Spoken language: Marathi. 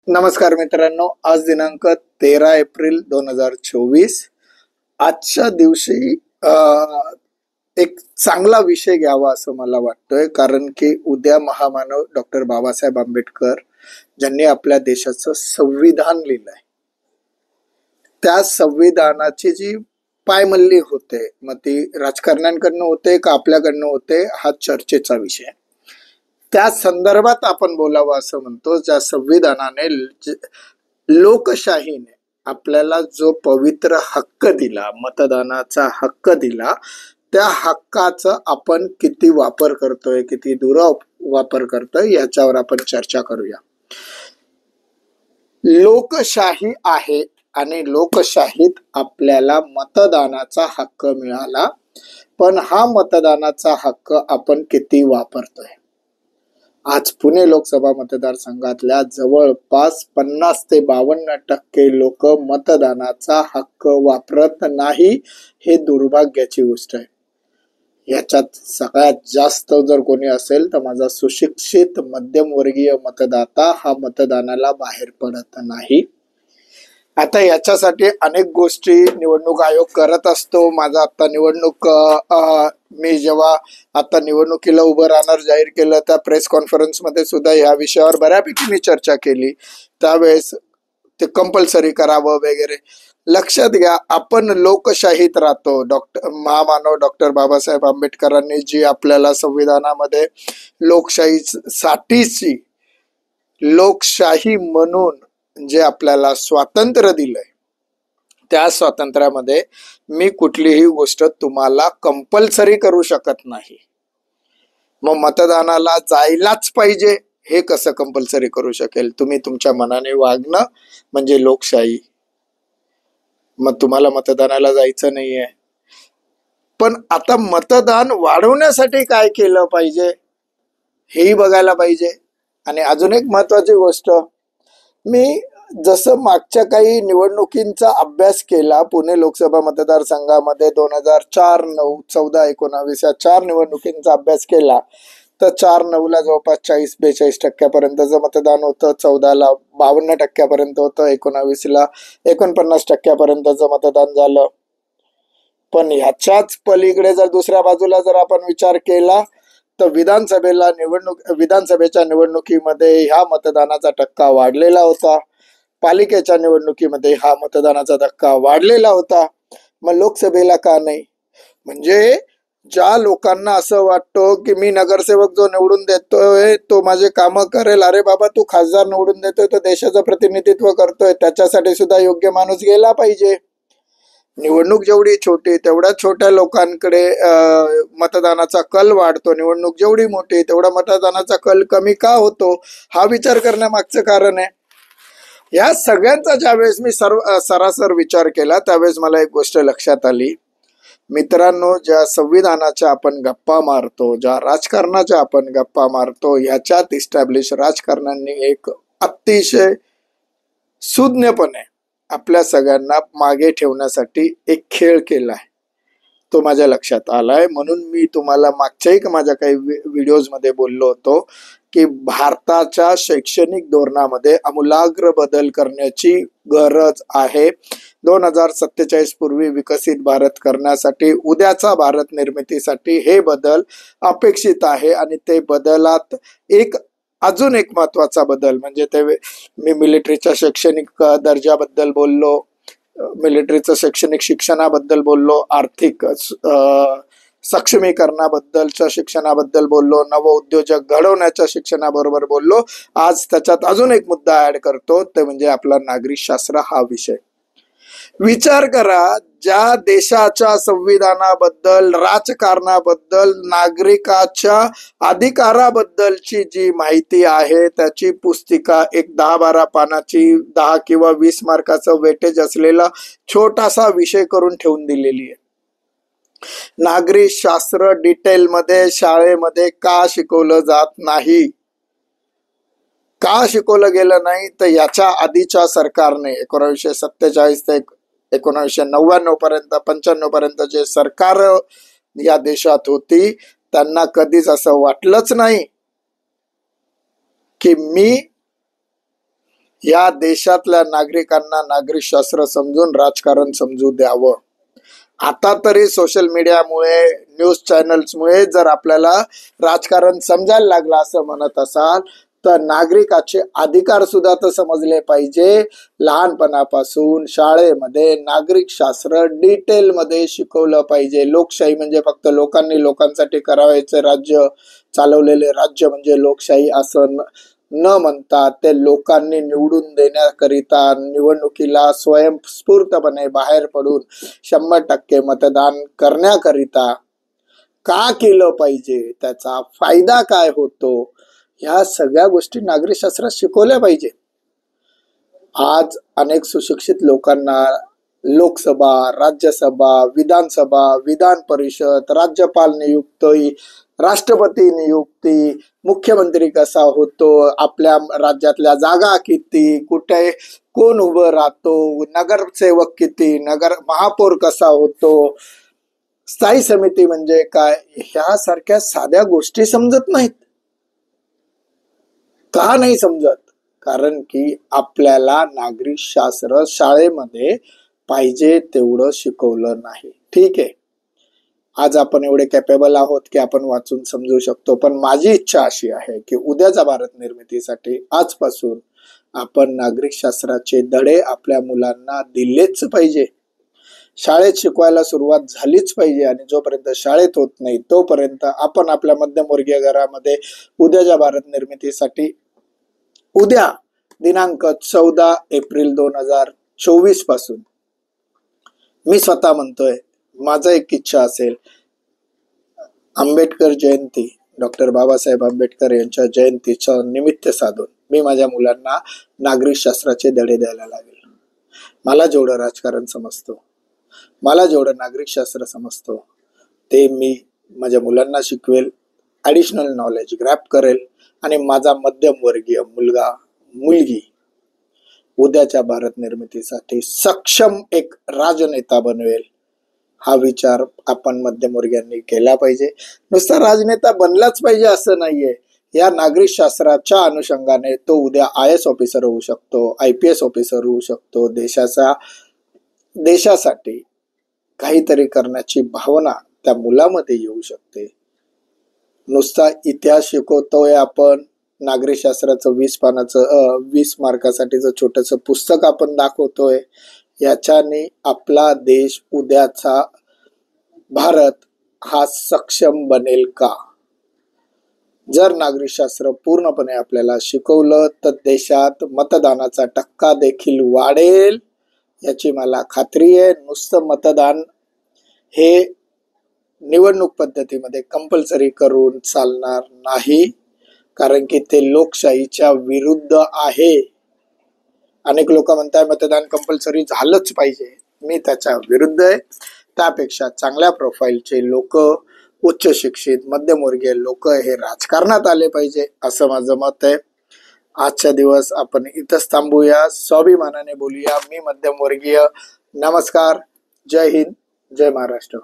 नमस्कार मित्रांनो, आज दिनांक 13 एप्रिल 2024. आजच्या दिवशी एक चांगला विषय घ्यावा असं मला वाटतंय, कारण की उद्या महामानव डॉक्टर बाबासाहेब आंबेडकर ज्यांनी आपल्या देशाचं संविधान लिहिलंय, त्या संविधानाची जी पायमल्ली होते, मग ती राजकारण्यांकडनं होते का आपल्याकडनं होते, हा चर्चेचा विषय आहे. त्या संदर्भात आपण बोलावं असं म्हणतो. ज्या संविधानाने लोकशाहीने आपल्याला जो पवित्र हक्क दिला, मतदानाचा हक्क दिला, त्या हक्काचा आपण किती वापर करतोय, किती दुर्वापर करतोय, याच्यावर आपण चर्चा करूया. लोकशाही आहे आणि लोकशाहीत आपल्याला मतदानाचा हक्क मिळाला, पण हा मतदानाचा हक्क आपण किती वापरतोय? आज पुणे लोकसभा मतदारसंघातल्या जवळपास 50 ते 52% लोक मतदानाचा हक्क वापरत नाही. हे दुर्भाग्याची गोष्ट आहे. याच्यात सगळ्यात जास्त जर कोणी असेल तर माझा सुशिक्षित मध्यमवर्गीय मतदाता हा मतदानाला बाहेर पडत नाही. आता याच्यासाठी अनेक गोष्टी निवडणूक आयोग करत असतो. माझा आता निवडणूक मी जेव्हा आता निवडणुकीला उभं राहणार जाहीर केलं, त्या प्रेस कॉन्फरन्स मध्ये सुद्धा या विषयावर बऱ्यापैकी मी चर्चा केली. त्यावेळेस ते कंपल्सरी करावं वगैरे. लक्षात घ्या, आपण लोकशाहीत राहतो. महामानव डॉक्टर बाबासाहेब आंबेडकरांनी जी आपल्याला संविधानामध्ये लोकशाहीसाठीची लोकशाही म्हणून जे आपल्याला स्वातंत्र्य दिलंय, त्या स्वातंत्र्यामध्ये मी कुठलीही गोष्ट तुम्हाला कंपल्सरी करू शकत नाही. मग मतदानाला जायलाच पाहिजे हे कसं कंपल्सरी करू शकेल? तुम्ही तुमच्या मनाने वागणं म्हणजे लोकशाही. मग तुम्हाला मतदानाला जायचं नाहीये, पण आता मतदान वाढवण्यासाठी काय केलं पाहिजे हेही बघायला पाहिजे. आणि अजून एक महत्वाची गोष्ट, मी जसं मागच्या काही निवडणुकींचा अभ्यास केला, पुणे लोकसभा मतदारसंघामध्ये 2004, 9, 14, 19 या 4 निवडणुकींचा अभ्यास केला, तर 4-9ला जवळपास 40-42% मतदान होतं, 14ला 52% होतं, 19ला 49% मतदान झालं. पण ह्याच्याच पलीकडे जर दुसऱ्या बाजूला जर आपण विचार केला तर विधानसभेच्या निवडणुकीमध्ये ह्या मतदानाचा टक्का वाढलेला होता, पालिकेच्या निवडणुकीमध्ये हा मतदानाचा टक्का वाढलेला होता. मग लोकसभेला का नाही? म्हणजे ज्या लोकांना असं वाटतं की मी नगरसेवक जो निवडून देतोय तो माझे कामं करेल, अरे बाबा तू खासदार निवडून देतोय तो देशाचं प्रतिनिधित्व करतोय, त्याच्यासाठी सुद्धा योग्य माणूस गेला पाहिजे. निवडणूक जेवढी छोटी तेवढ्या छोट्या लोकांकडे मतदानाचा कल वाढतो, निवडणूक जेवढी मोठी तेवढा मतदानाचा कल कमी का होतो, हा विचार करण्यामागचं कारण आहे. या सगळ्यांचा ज्यावेळेस मी सरासर विचार केला त्यावेळेस मला एक गोष्ट लक्षात आली. मित्रांनो, ज्या संविधानाच्या आपण गप्पा मारतो, ज्या राजकारणाच्या आपण गप्पा मारतो, याच्यात इस्टॅब्लिश राजकारण्यांनी एक अतिशय सुज्ञपणे आपल्या सगळ्यांना मागे ठेवण्यासाठी एक खेळ केलाय. तो माझ्या लक्षात आलाय. म्हणून मी तुम्हाला मागच्याही माझ्या काही व्हिडिओज मध्ये बोललो होतो की भारताच्या शैक्षणिक धोरणामध्ये आमूलाग्र बदल करण्याची गरज आहे. 2047 पूर्वी विकसित भारत करण्यासाठी, उद्याचा भारत निर्मितीसाठी हे बदल अपेक्षित आहे. आणि ते बदलात अजून एक महत्वाचा बदल म्हणजे ते मी मिलिटरीच्या शैक्षणिक दर्जाबद्दल बोललो, मिलिटरीचं शैक्षणिक शिक्षणाबद्दल बोललो, आर्थिक सक्षमीकरणाबद्दलच्या शिक्षणाबद्दल बोललो, नवउद्योजक घडवण्याच्या शिक्षणाबरोबर बोललो. आज त्याच्यात अजून एक मुद्दा ऍड करतो, ते म्हणजे आपला नागरिक शास्त्र हा विषय. विचार करा, ज्या देशाच्या संविधानाबद्दल, राजकारणाबद्दल, नागरिकाच्या अधिकाराबद्दलची जी माहिती आहे त्याची पुस्तिका एक 10-12 पानाची, 10 किंवा 20 मार्काचं वेटेज असलेला छोटासा विषय करून ठेवून दिलेली आहे. नागरिक शास्त्र डिटेलमध्ये शाळेमध्ये का शिकवलं जात नाही? का शिकवलं गेलं नाही? तर याच्या आधीच्या सरकारने 1947 ते 1999 पर्यंत 95 पर्यंत जे सरकार या देशात होती त्यांना कधीच असं वाटलंच नाही की मी या देशातल्या नागरिकांना नागरिकशास्त्र समजून राजकारण समजू द्यावं. आता तरी सोशल मीडियामुळे, न्यूज चॅनल्समुळे जर आपल्याला राजकारण समजायला लागलं असं म्हणत असाल, तर नागरिकाचे अधिकार सुद्धा तर समजले पाहिजे. लहानपणापासून शाळेमध्ये नागरिक शास्त्र डिटेलमध्ये शिकवलं पाहिजे. लोकशाही म्हणजे फक्त लोकांनी लोकांसाठी करायचं राज्य, चालवलेले राज्य म्हणजे लोकशाही असं न म्हणता ते लोकांनी निवडून देण्याकरिता निवडणुकीला स्वयंस्फूर्तपणे बाहेर पडून 100% मतदान करण्याकरिता का केलं पाहिजे, त्याचा फायदा काय होतो, ह्या सगळ्या गोष्टी नागरिकशास्त्रात शिकवल्या पाहिजे. आज अनेक सुशिक्षित लोकांना लोकसभा, राज्यसभा, विधानसभा, विधान परिषद, राज्यपाल नियुक्ती, राष्ट्रपती नियुक्ती, मुख्यमंत्री कसा होतो, आपल्या राज्यातल्या जागा किती, कुठे कोण उभं राहतो, नगरसेवक किती, नगर महापौर कसा होतो, स्थायी समिती म्हणजे काय, ह्या सारख्या साध्या गोष्टी समजत नाहीत. का नाही समजत? कारण की आपल्याला नागरिक शास्त्र शाळेमध्ये पाहिजे तेवढं शिकवलं नाही. ठीक आहे, आज आपण एवढे कॅपेबल आहोत की आपण वाचून समजू शकतो, पण माझी इच्छा अशी आहे की उद्याच्या भारत निर्मितीसाठी आजपासून आपण नागरिक शास्त्राचे धडे आपल्या मुलांना दिलेच पाहिजे. शाळेत शिकवायला सुरुवात झालीच पाहिजे. आणि जोपर्यंत शाळेत होत नाही तोपर्यंत आपण आपल्या मध्यमवर्गीय घरामध्ये उद्याच्या भारत निर्मितीसाठी उद्या दिनांक 14 एप्रिल 2024 पासून मी स्वतः म्हणतोय, माझं एक इच्छा असेल, आंबेडकर जयंती, डॉक्टर बाबासाहेब आंबेडकर यांच्या जयंतीचं निमित्त साधून मी माझ्या मुलांना नागरिक शास्त्राचे धडे द्यायला लागेल. मला जेवढं राजकारण समजतो, मला जेवढं नागरिक शास्त्र समजतो, ते मी माझ्या मुलांना शिकवेल, ॲडिशनल नॉलेज ग्रॅप करेल आणि माझा मध्यमवर्गीय मुलगा मुलगी उद्याच्या भारत निर्मितीसाठी सक्षम एक राजनेता बनवेल. हा विचार आपण मध्यमवर्गीयांनी केला पाहिजे. नुसता राजनेता बनलाच पाहिजे असं नाहीये. या नागरिक शास्त्राच्या अनुषंगाने तो उद्या IAS ऑफिसर होऊ शकतो, IPS ऑफिसर होऊ शकतो. देशासाठी काहीतरी करण्याची भावना त्या मुलामध्ये येऊ शकते. नुसता इतिहास शिकवतोय आपण, नागरिक शास्त्राचं 20 मार्कासाठीचं छोटंसं पुस्तक आपण दाखवतोय, याच्याने आपला देश, उद्याचा भारत हा सक्षम बनेल का? जर नागरिकशास्त्र पूर्णपणे आपल्याला शिकवलं तर देशात मतदानाचा टक्का देखील वाढेल, याची मला खात्री आहे. नुसतं मतदान हे निवडणूक पद्धतीमध्ये कंपल्सरी करून चालणार नाही, कारण की ते लोकशाहीच्या विरुद्ध आहे. अनेक लोक म्हणतात मतदान कंपल्सरी झालंच पाहिजे. मी त्याच्या विरुद्ध आहे. त्यापेक्षा चांगल्या प्रोफाईलचे लोक, उच्च शिक्षित मध्यमवर्गीय लोक हे राजकारणात आले पाहिजे, असं माझं मत आहे. आजच्या दिवस आपण इथंच थांबूया, स्वाभिमानाने बोलूया. मी मध्यमवर्गीय. नमस्कार, जय हिंद, जय महाराष्ट्र.